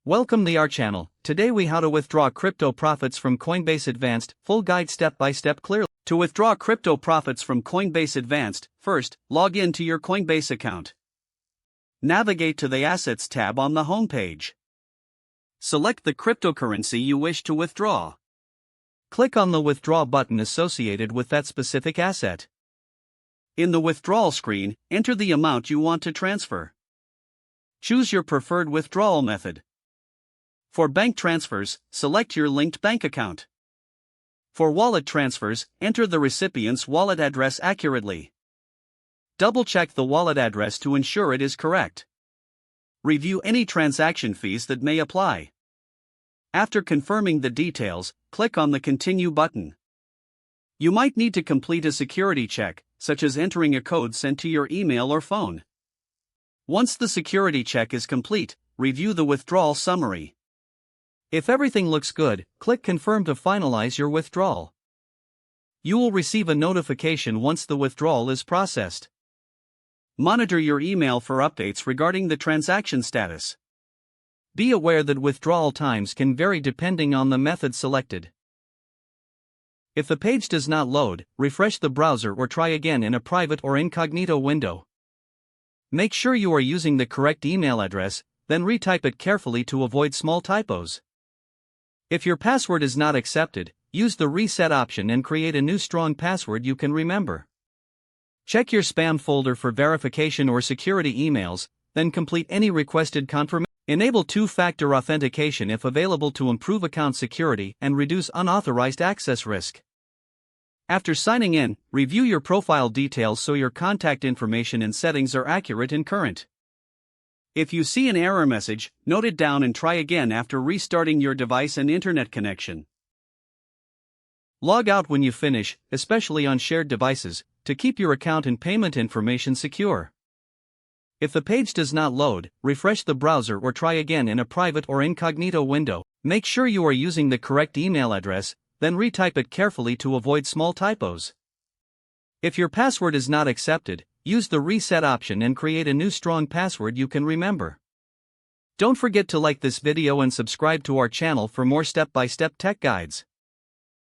Welcome to our channel. Today we how to withdraw crypto profits from Coinbase Advanced, full guide step by step clearly. To withdraw crypto profits from Coinbase Advanced, first, log in to your Coinbase account. Navigate to the Assets tab on the home page. Select the cryptocurrency you wish to withdraw. Click on the Withdraw button associated with that specific asset. In the withdrawal screen, enter the amount you want to transfer. Choose your preferred withdrawal method. For bank transfers, select your linked bank account. For wallet transfers, enter the recipient's wallet address accurately. Double-check the wallet address to ensure it is correct. Review any transaction fees that may apply. After confirming the details, click on the Continue button. You might need to complete a security check, such as entering a code sent to your email or phone. Once the security check is complete, review the withdrawal summary. If everything looks good, click Confirm to finalize your withdrawal. You will receive a notification once the withdrawal is processed. Monitor your email for updates regarding the transaction status. Be aware that withdrawal times can vary depending on the method selected. If the page does not load, refresh the browser or try again in a private or incognito window. Make sure you are using the correct email address, then retype it carefully to avoid small typos. If your password is not accepted, use the reset option and create a new strong password you can remember. Check your spam folder for verification or security emails, then complete any requested confirmation. Enable two-factor authentication if available to improve account security and reduce unauthorized access risk. After signing in, review your profile details so your contact information and settings are accurate and current. If you see an error message, note it down and try again after restarting your device and internet connection. Log out when you finish, especially on shared devices, to keep your account and payment information secure. If the page does not load, refresh the browser or try again in a private or incognito window. Make sure you are using the correct email address, then retype it carefully to avoid small typos. If your password is not accepted, use the reset option and create a new strong password you can remember. Don't forget to like this video and subscribe to our channel for more step-by-step tech guides.